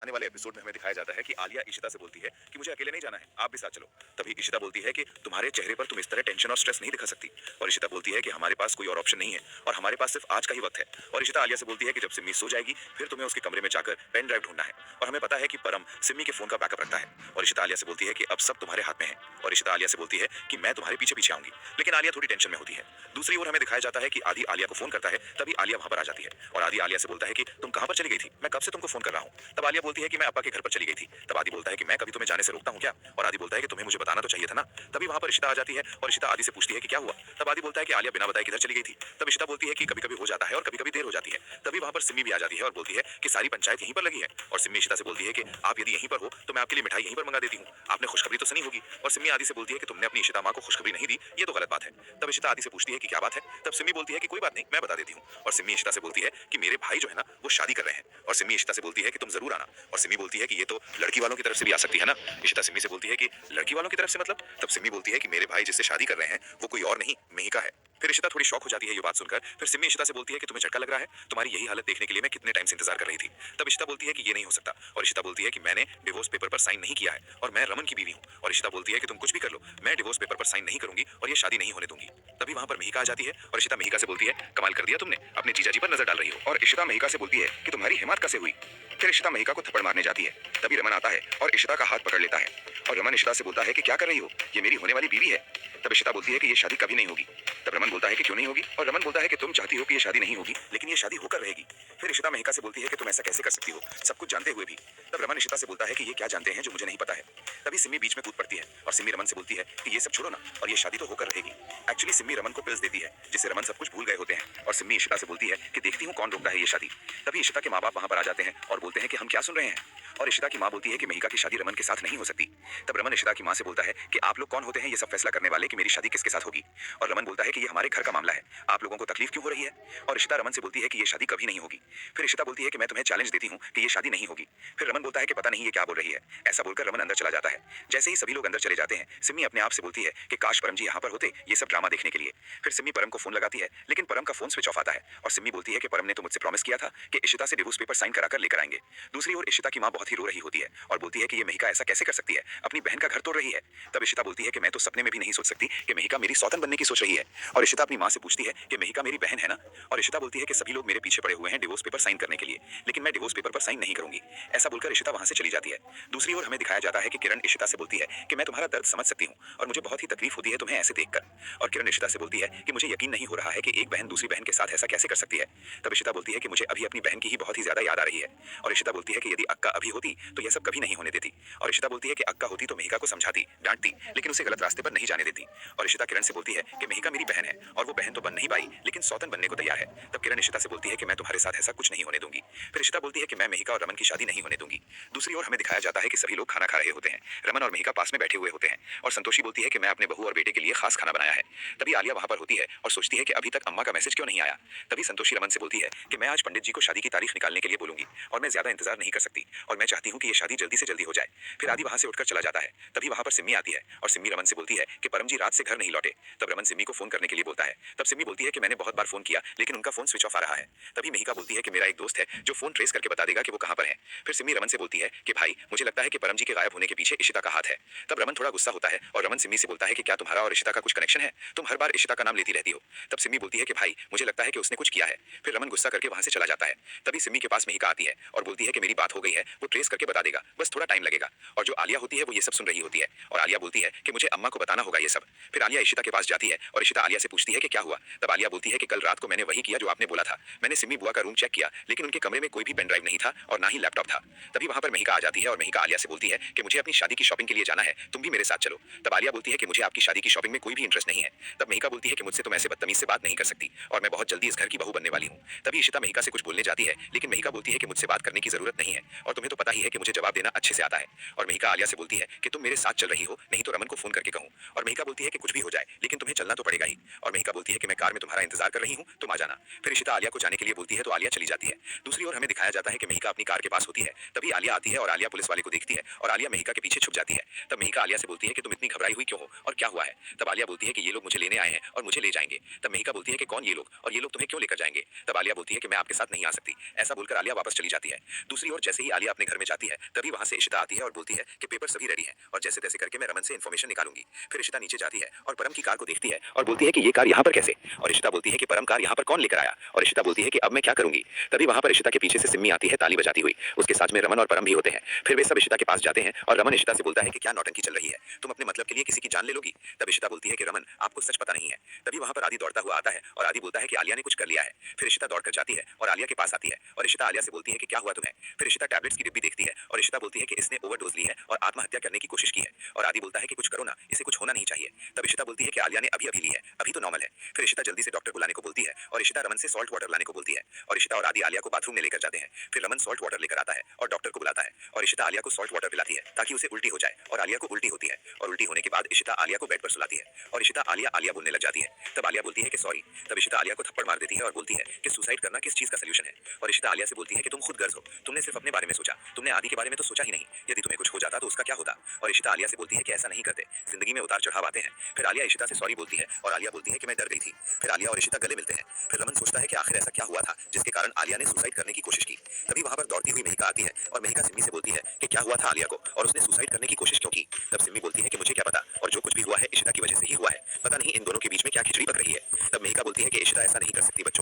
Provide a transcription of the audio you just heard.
आने वाले एपिसोड में हमें दिखाया जाता है कि आलिया इशिता से बोलती है कि मुझे अकेले नहीं जाना है, आप भी साथ चलो। तभी इशिता बोलती है कि तुम्हारे चेहरे पर तुम इस तरह टेंशन और स्ट्रेस नहीं दिखा सकती। और इशिता बोलती है कि हमारे पास कोई और ऑप्शन नहीं है और हमारे पास सिर्फ आज का ही वक्त है। और इशिता आलिया से बोलती है कि जब सिम्मी सो जाएगी फिर तुम्हें उसके कमरे में जाकर पेन ड्राइव ढूंढना है। और हमें पता है कि परम सिम्मी के फोन का बैकअप रखता है। और इशिता आलिया से बोलती है कि अब सब तुम्हारे हाथ में है। और इशिता आलिया से बोलती है कि मैं तुम्हारे पीछे पीछे आऊंगी। लेकिन आलिया थोड़ी टेंशन में होती है। दूसरी ओर हमें दिखाया जाता है कि आदि आलिया को फोन करता है। तभी आलिया वहां पर आ जाती है और आदि आलिया से बोलता है कि तुम कहां पर चली गई थी, मैं कब से तुमको फोन कर रहा हूं। तब आलिया बोलती है कि मैं अप्पा के घर पर चली गई थी। तब आदि बोलता है कि मैं कभी तुम्हें जाने से रोकता हूँ क्या। और आदि बोलता है कि तुम्हें मुझे बताना तो चाहिए था ना। तभी वहां पर इशिता आ जाती है और इशिता आदि से पूछती है कि क्या हुआ। तब आदि बोलता है कि आलिया बिना बताए किधर चली गई थी। तब इशिता बोलती है कि कभी कभी हो जाता है और कभी कभी देर हो जाती है। तभी वहां पर सिम्मी भी आ जाती है और बोलती है कि सारी पंचायत यहीं पर लगी है। और सिम्मी इशिता से बोलती है कि आप यदि यहीं पर हो तो मैं आपके लिए मिठाई यहीं पर मंगा देती हूँ, आपने खुशखबरी तो सुनी होगी। और सिम्मी आदि से बोलती है कि तुमने अपनी इशिता माँ को खुशखबरी नहीं दी, ये तो गलत बात है। तब इशिता आदि से पूछती है कि क्या बात है। तब सिम्मी बोलती है कि कोई बात नहीं, मैं बता देती हूँ। और सिम्मी इशिता से बोलती है कि मेरे भाई जो है ना वो शादी कर रहे हैं। और सिम्मी इशिता से बोलती है कि तुम जरूर आना। और सिम्मी बोलती है कि ये तो लड़की वालों की तरफ से भी आ सकती है ना। इशिता सिम्मी से बोलती है कि लड़की वालों की तरफ से मतलब। तब सिम्मी बोलती है कि मेरे भाई जिससे शादी कर रहे हैं वो कोई और नहीं मेहिका है। फिर इशिता थोड़ी शॉक हो जाती है ये बात सुनकर। फिर सिम्मी इशिता से बोलती है कि तुम्हें झटका लग रहा है, तुम्हारी यही हालत देखने के लिए मैं कितने टाइम से इंतजार कर रही थी। तब इशिता बोलती है कि ये नहीं हो सकता। और इशिता बोलती है कि मैंने डिवोर्स पेपर पर साइन नहीं किया है और मैं रमन की बीवी हूँ। और इशिता बोलती है कि तुम कुछ भी कर लो, मैं डिवोर्स पेपर पर साइन नहीं करूंगी और ये शादी नहीं होने दूंगी। तभी वहां पर मेहिका आ जाती है और इशिता मेहिका से बोलती है कमाल कर दिया तुमने, अपने जीजाजी पर नजर डाल रही हो। और इशिता मेहिका से बोलती है कि तुम्हारी हिम्मत कैसे हुई। फिर इशिता मेहिका को थप्पड़ मारने जाती है। तभी रमन आता है और इशिता का हाथ पकड़ लेता है। और रमन इशिता से बोलता है कि क्या कर रही हो, ये मेरी होने वाली बीवी है। तब इशिता बोलती है कि ये शादी कभी नहीं होगी। तब रमन बोलता है कि क्यों नहीं होगी। और रमन बोलता है कि तुम चाहती हो कि ये शादी नहीं होगी लेकिन ये शादी होकर रहेगी। फिर इशिता मेहिका से बोलती है कि तुम ऐसा कैसे कर सकती हो, सब कुछ जानते हुए भी। तब रमन इशिता से बोलता है कि ये क्या जानते हैं जो मुझे नहीं पता है। तभी सिम्मी बीच में कूद पड़ती है और सिम्मी रमन से बोलती है कि ये सब छोड़ो ना और ये शादी तो होकर रहेगी। एक्चुअली सिम्मी रमन को पिल्स देती है जिससे रमन सब कुछ भूल गए होते हैं। और सिम्मी इशिता से बोलती है कि देखती हूँ कौन रोकता है ये शादी। तभी इशिता के माँ बाप वहां पर आ जाते हैं और बोलते हैं कि हम क्या सुन रहे हैं। और इशिता की माँ बोलती है कि मेहिका की शादी रमन के साथ नहीं हो सकती। तब रमन इशिता की माँ से बोलता है कि आप लोग कौन होते हैं ये सब फैसला करने वाले कि मेरी शादी किसके साथ होगी। और रमन बोलता है कि ये हमारे घर का मामला है, आप लोगों को तकलीफ क्यों हो रही है। और इशिता रमन से बोलती है कि ये शादी कभी नहीं होगी। फिर इशिता बोलती है कि मैं तुम्हें चैलेंज देती हूँ कि ये शादी नहीं होगी। फिर रमन बोलता है कि पता नहीं ये क्या बोल रही है। ऐसा बोलकर रमन अंदर चला जाता है। जैसे ही सभी लोग अंदर चले जाते हैं सिम्मी अपने आप से बोलती है कि काश परम जी यहाँ पर होते ये सब ड्रामा देखने के लिए। फिर सिम्मी परम को फोन लगाती है लेकिन परम का फोन स्विच ऑफ आता है। और सिम्मी बोलती है कि परम ने तो मुझसे प्रॉमिस किया था कि इशिता से डिवोर्स पेपर साइन कराकर लेकर आएंगे। दूसरी ओर इशिता की माँ बहुत ही रो रही होती है और बोलती है कि ये मेहिका ऐसा कैसे कर सकती है, अपनी बहन का घर तोड़ रही है। तब इशिता बोलती है कि मैं तो सपने में भी नहीं सोच सकती कि मेहिका मेरी सौतन बनने की सोच रही है। और इशिता अपनी माँ से पूछती है कि मेहिका मेरी बहन है ना। और इशिता बोलती है कि सभी लोग मेरे पीछे पड़े हुए हैं डिवोर्स पेपर साइन करने के लिए, लेकिन मैं डिवोर्स पेपर पर साइन नहीं करूंगी। ऐसा बोलकर इशिता वहां से चली जाती है। दूसरी ओर हमें दिखाया जाता है कि किरण इशिता से बोलती है कि मैं तुम्हारा दर्द समझ सकती हूँ और मुझे बहुत ही तकलीफ होती है तुम्हें ऐसे देखकर। और किरण इशिता से बोलती है कि मुझे यकीन नहीं हो रहा है कि एक बहन दूसरी बहन के साथ ऐसा कैसे कर सकती है। तब इशिता बोलती है कि मुझे अभी अपनी बहन की ही बहुत ही ज्यादा याद आ रही है। और इशिता बोलती है कि यदि अक्का अभी होती तो यह सब कभी नहीं होने देती। और इशिता बोलती है कि अक्का होती तो मेहिका को समझाती, डांटती, लेकिन उसे गलत रास्ते पर नहीं जाने देती। और इशिता किरण से बोलती है कि मेहिका मेरी बहन है और वो बहन तो बन नहीं पाई लेकिन सौतन बनने को तैयार है। तब किरण इशिता से बोलती है कि मैं तुम्हारे साथ ऐसा कुछ नहीं होने दूंगी। फिर इशिता बोलती है कि मैं मेहिका और रमन की शादी नहीं होने दूंगी। दूसरी ओर हमें दिखाया जाता है कि सभी लोग खाना खा रहे होते हैं। रमन और मेहिका पास में बैठे हुए होते हैं और संतोषी बोलती है कि मैं अपने बहू और बेटे के लिए खास खाना बनाया है। तभी आलिया वहां पर होती है और सोचती है कि अभी तक अम्मा का मैसेज क्यों नहीं आया। तभी संतोषी रमन से बोलती है कि मैं आज पंडित जी को शादी की तारीख निकालने के लिए बोलूंगी और मैं ज्यादा इंतजार नहीं कर सकती और मैं चाहती हूँ कि ये शादी जल्दी से जल्दी हो जाए। फिर आदि वहां से उठकर चला जाता है। तभी वहां पर सिम्मी आती है और सिम्मी रमन से बोलती है कि परम जी रात से घर नहीं लौटे। तब रमन सिम्मी को फोन करने के लिए बोलता है। तब सिम्मी बोलती है कि मैंने बहुत बार फोन किया लेकिन उनका फोन स्विच ऑफ आ रहा है। तभी मेहिका बोलती है कि मेरा एक दोस्त है जो फोन ट्रेस करके बता देगा कि वो कहां पर है। फिर सिम्मी रमन से बोलती है कि भाई मुझे लगता है कि परम जी के गायब होने के पीछे इशिता का हाथ है। तब रमन थोड़ा गुस्सा होता है और रमन सिम्मी से बोलता है कि क्या तुम्हारा और इशिता का कुछ कनेक्शन है, तुम हर बार इशिता का नाम लेती रहती हो। तब सिम्मी बोलती है कि भाई मुझे लगता है कि उसने कुछ किया है। फिर रमन गुस्सा करके वहां से चला जाता है। तभी सिम्मी के पास मेहिका आती है और बोलती है कि मेरी बात हो गई है, वो ट्रेस करके बता देगा, बस थोड़ा टाइम लगेगा। और जो आलिया होती है वो ये सब सुन रही होती है और आलिया बोलती है कि मुझे अम्मा को बताना होगा ये सब। फिर आलिया इशिता के पास जाती है और इशिता आलिया से पूछती है कि क्या हुआ। तब आलिया बोलती है कि कल रात को मैंने वही किया जो आपने बोला था, मैंने सिम्मी बुआ का रूम चेक किया लेकिन उनके कमरे में कोई भी पेन ड्राइव नहीं था और ना ही लैपटॉप था। तभी वहां पर मेहिका आ जाती है और मेहिका आलिया से बोलती है कि मुझे अपनी शादी की शॉपिंग के लिए जाना है, तुम भी मेरे साथ चलो। तब आलिया बोलती है कि मुझे आपकी शादी की शॉपिंग में कोई भी इंटरेस्ट नहीं है। तब मेहिका बोलती है कि मुझसे तुम ऐसे बदतमीज से बात नहीं कर सकती और मैं बहुत जल्दी इस घर की बहू बनने वाली हूँ। तभी इशिता मेहिका से कुछ बोलने जाती है लेकिन मेहिका बोलती है कि मुझसे बात करने की जरूरत नहीं है और तुम्हें तो पता ही है कि मुझे जवाब देना अच्छे से आता है। और मेहिका आलिया से बोलती है कि तुम मेरे साथ चल रही हो नहीं तो रमन को फोन करके कहूँ। और मेहिका बोलती है कि कुछ भी हो जाए लेकिन तुम्हें चलना तो पड़ेगा ही। और मेहिका बोलती है कि मैं कार में तुम्हारा इंतजार कर रही हूँ, तुम आ जाना। फिर इशिता आलिया को जाने के लिए बोलती है तो आलिया चली जाती है। दूसरी ओर हमें दिखाया जाता है कि मेहिका अपनी कार के पास होती है। तभी आलिया आती है और आलिया पुलिस वाले को देखती है और आलिया मेहिका के पीछे छुप जाती है। तब मेहिका आलिया से बोलती है कि तुम इतनी घबराई हुई क्यों हो और क्या हुआ है। तब आलिया बोलती है कि ये लोग मुझे लेने आए हैं और मुझे ले जाएंगे। तब मेहिका बोलती है कि कौन ये लोग और ये लोग तुम्हें क्यों लेकर जाएंगे। तब आलिया बोलती है कि मैं आपके साथ नहीं आ सकती। ऐसा बोलकर आलिया वापस चली जाती है। दूसरी ओर जैसे ही आलिया अपने घर में जाती है तभी वहां से इशिता आती है और बोलती है कि पेपर सभी रेडी हैं और जैसे तैसे करके मैं रमन से इन्फॉर्मेशन निकालूंगी। फिर इशिता नीचे जाती है और परम की कार को देखती है और बोलती है कि ये कार यहाँ पर कैसे। और इशिता बोलती है कि परम कार यहाँ पर कौन लेकर आया। और इशिता बोलती है कि अब मैं क्या करूंगी। तभी वहां पर इशिता के पीछे से सिम्मी आती है ताली बजाती हुई। उसके साथ में रमन और परम भी होते हैं। फिर वे सब इशिता के पास जाते हैं और रमन इशिता से बोलता है कि क्या नौटंकी चल रही है, तुम अपने मतलब के लिए किसी की जान ले लोगी। तब इशिता बोलती है कि रमन आपको सच पता नहीं है। तभी वहां पर आदि दौड़ता हुआ आता है और आदि बोलता है कि आलिया ने कुछ कर लिया है। फिर इशिता दौड़कर जाती है और आलिया के पास आती है और इशिता आलिया से बोलती है कि क्या हुआ तुम्हें। फिर इशिता टैबलेट्स की डिब्बी देखती है और इशिता बोलती है कि इसने ओवरडोज ली है और आत्महत्या करने की कोशिश की है। और आदि बोलता है कि कुछ करो ना, इसे कुछ होना नहीं चाहिए। तब इशिता बोलती है कि आलिया ने अभी अभी ली है, अभी तो नॉर्मल है। फिर इशिता जल्दी से डॉक्टर बुलाने को बोलती है और इशिता रमन से सॉल्ट वाटर लाने को बोलती है। और इशिता और आदि आलिया को बाथरूम में लेकर जाते हैं। फिर रमन सॉल्ट वाटर लेकर आता है और डॉक्टर को बुलाता है और इशिता आलिया को सॉल्ट वाटर पिलाती है ताकि उसे उल्टी हो जाए। और आलिया को उल्टी होती है और उल्टी होने के बाद इशिता आलिया को बेड पर सुलाती है और इशिता आलिया आलिया बोलने लग जाती है। तब आलिया बोलती है कि सॉरी। तब इशिता आलिया को थप्पड़ मार देती है और बोलती है कि सुसाइड करना किस चीज का सलूशन है। और इशिता आलिया से बोलती है कि तुम खुद गर्ज हो, तुमने सिर्फ अपने बारे में सोचा, तुमने आदि के बारे में तो सोचा ही नहीं। यदि तुम्हें कुछ हो जाता तो उसका क्या होता। और इशिता आलिया से बोलती है कि ऐसा नहीं करते, जिंदगी में उतार चढ़ाव आते हैं। फिर आलिया इशिता से सॉरी बोलती है और आलिया बोलती है कि मैं डर गई थी। फिर आलिया और इशिता गले मिलते हैं। फिर रमन सोचता है कि आखिर ऐसा क्या हुआ था जिसके कारण आलिया ने सुसाइड करने की कोशिश की। तभी वहां पर दौड़ती हुई मेहिका आती है और मेहिका सिम्मी से बोलती है कि क्या हुआ था आलिया को और उसने सुसाइड करने की कोशिश क्यों की। तब सिम्मी बोलती है कि मुझे क्या पता, और जो कुछ भी हुआ है इशिता की वजह से ही हुआ है, पता नहीं इन दोनों के बीच में क्या खिचड़ी पक रही है। तब मेहिका बोलती है कि इशिता ऐसा नहीं कर सकती बच्चों।